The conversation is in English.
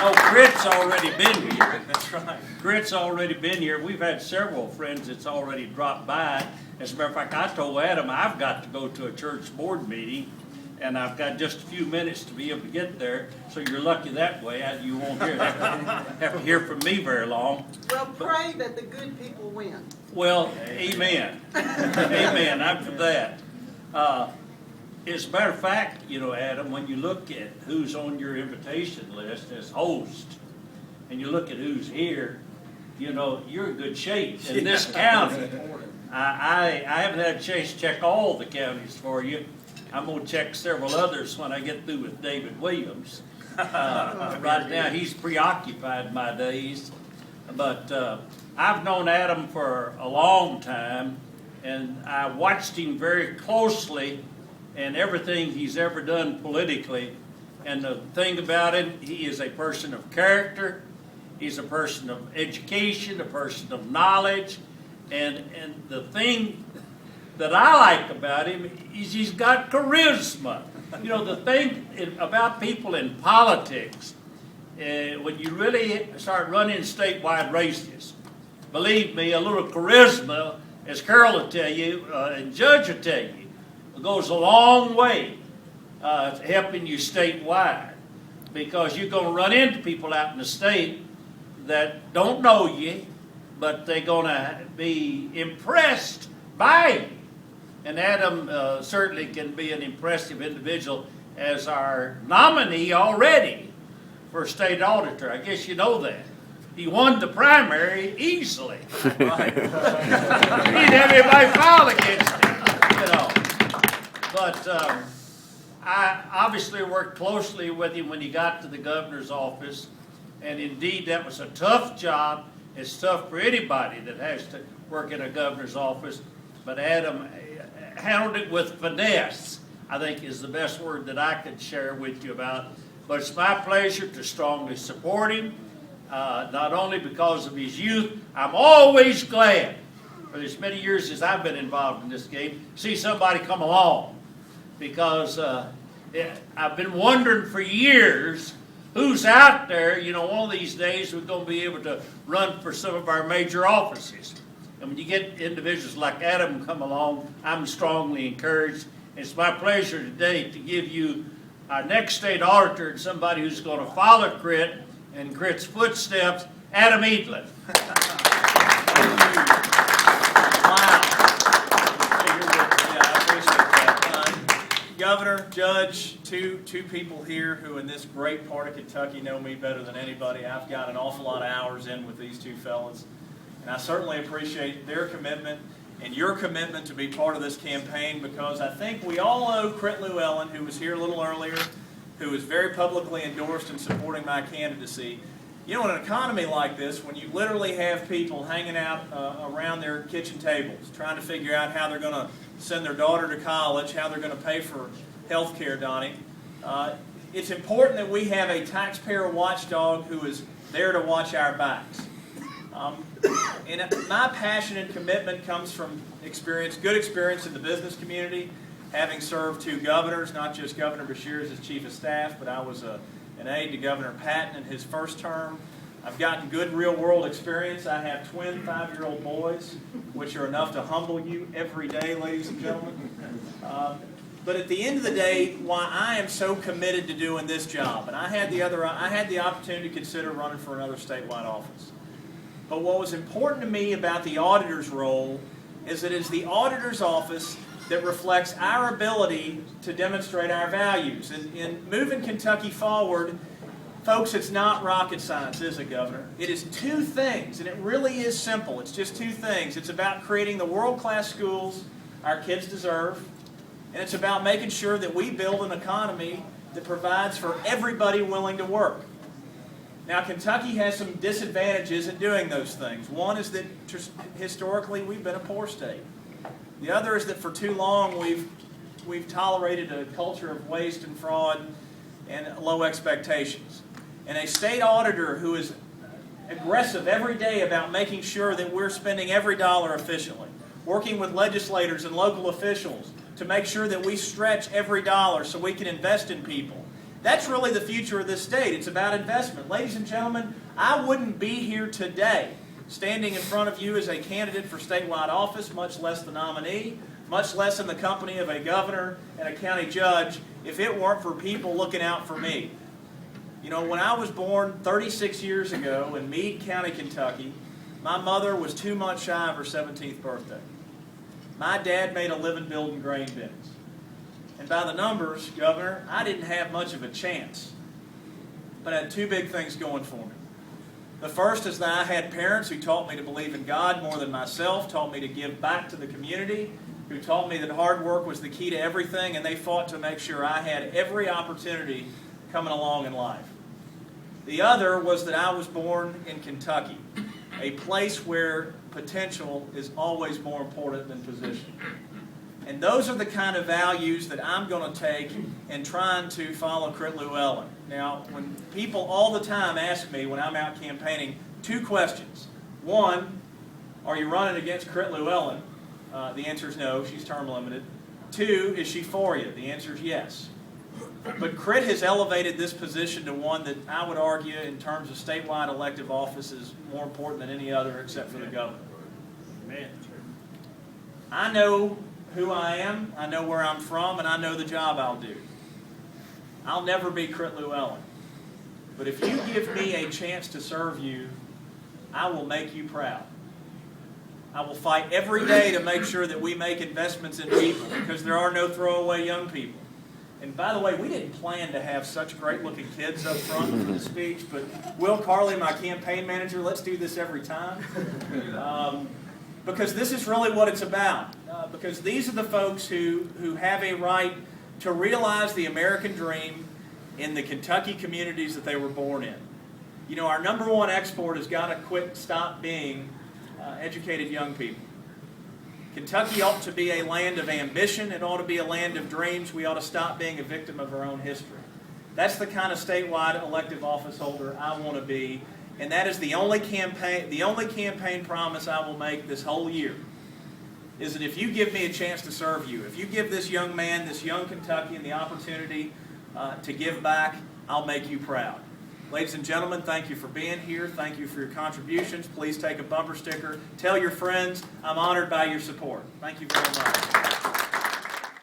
Oh, Grit's already been here. That's right. Grit's already been here. We've had several friends that's already dropped by. As a matter of fact, I told Adam I've got to go to a church board meeting, and I've got just a few minutes to be able to get there. So you're lucky that way. You won't have to hear from me very long. Well, pray that the good people win. Well, amen. Amen. I'm for that. As a matter of fact, you know, Adam, when you look at who's on your invitation list as host, and you look at who's here, you know, you're in good shape in this county. I haven't had a chance to check all the counties for you. I'm going to check several others when I get through with David Williams. Right now, he's preoccupied my days. But I've known Adam for a long time, and I watched him very closely in everything he's ever done politically. And the thing about him, he is a person of character. He's a person of education, a person of knowledge. And the thing that I like about him is he's got charisma. You know, the thing about people in politics, when you really start running statewide races, believe me, a little charisma, as Carol will tell you, and Judge will tell you, goes a long way helping you statewide, because you're going to run into people out in the state that don't know you, but they're going to be impressed by you. And Adam certainly can be an impressive individual as our nominee already for state auditor. I guess you know that. He won the primary easily. Right? He didn't have anybody file against him, you know. But I obviously worked closely with him when he got to the governor's office. And indeed, that was a tough job. It's tough for anybody that has to work in a governor's office. But Adam handled it with finesse, I think is the best word that I could share with you about. But it's my pleasure to strongly support him, not only because of his youth. I'm always glad, for as many years as I've been involved in this game, see somebody come along. Because I've been wondering for years who's out there. You know, one of these days we're going to be able to run for some of our major offices. And when you get individuals like Adam come along, I'm strongly encouraged. It's my pleasure today to give you our next state auditor and somebody who's going to follow Grit in Grit's footsteps, Adam Edelen. Governor, Judge, two people here who in this great part of Kentucky know me better than anybody. I've got an awful lot of hours in with these two fellas. And I certainly appreciate their commitment and your commitment to be part of this campaign, because I think we all owe Crit Llewellyn, who was here a little earlier, who was very publicly endorsed in supporting my candidacy. You know, in an economy like this, when you literally have people hanging out around their kitchen tables, trying to figure out how they're going to send their daughter to college, how they're going to pay for health care, Donnie, it's important that we have a taxpayer watchdog who is there to watch our backs. And my passion and commitment comes from experience, good experience in the business community, having served two governors, not just Governor Beshear as his chief of staff, but I was an aide to Governor Patton in his first term. I've gotten good real-world experience. I have twin 5-year-old boys, which are enough to humble you every day, ladies and gentlemen. But at the end of the day, why I am so committed to doing this job, and I had the opportunity to consider running for another statewide office. But what was important to me about the auditor's role is that it's the auditor's office that reflects our ability to demonstrate our values. And in moving Kentucky forward, folks, it's not rocket science, is it, Governor? It is two things, and it really is simple. It's just two things. It's about creating the world-class schools our kids deserve, and it's about making sure that we build an economy that provides for everybody willing to work. Now, Kentucky has some disadvantages in doing those things. One is that historically we've been a poor state. The other is that for too long we've tolerated a culture of waste and fraud and low expectations. And a state auditor who is aggressive every day about making sure that we're spending every dollar efficiently, working with legislators and local officials to make sure that we stretch every dollar so we can invest in people, That's really the future of this state. It's about investment. Ladies and gentlemen, I wouldn't be here today standing in front of you as a candidate for statewide office, much less the nominee, much less in the company of a governor and a county judge, if it weren't for people looking out for me. You know, when I was born 36 years ago in Meade County, Kentucky, my mother was 2 months shy of her 17th birthday. My dad made a living building grain bins. And by the numbers, Governor, I didn't have much of a chance. But I had 2 big things going for me. The first is that I had parents who taught me to believe in God more than myself, taught me to give back to the community, who taught me that hard work was the key to everything, and they fought to make sure I had every opportunity coming along in life. The other was that I was born in Kentucky, a place where potential is always more important than position. And those are the kind of values that I'm going to take in trying to follow Crit Llewellyn. Now, when people all the time ask me when I'm out campaigning 2 questions. 1, are you running against Crit Llewellyn? The answer is no, she's term limited. 2, is she for you? The answer is yes. But Crit has elevated this position to one that I would argue in terms of statewide elective office is more important than any other except for the governor. Man. I know who I am, I know where I'm from, and I know the job I'll do. I'll never be Crit Llewellyn. But if you give me a chance to serve you, I will make you proud. I will fight every day to make sure that we make investments in people because there are no throwaway young people. And by the way, we didn't plan to have such great-looking kids up front for the speech, but Will Carley, my campaign manager, let's do this every time. Because this is really what it's about. Because these are the folks who have a right to realize the American dream in the Kentucky communities that they were born in. You know, our #1 export has got to stop being educated young people. Kentucky ought to be a land of ambition. It ought to be a land of dreams. We ought to stop being a victim of our own history. That's the kind of statewide elective office holder I want to be, and that is the only campaign promise I will make this whole year, is that if you give me a chance to serve you, if you give this young man, this young Kentuckian the opportunity to give back, I'll make you proud. Ladies and gentlemen, thank you for being here. Thank you for your contributions. Please take a bumper sticker. Tell your friends I'm honored by your support. Thank you very much.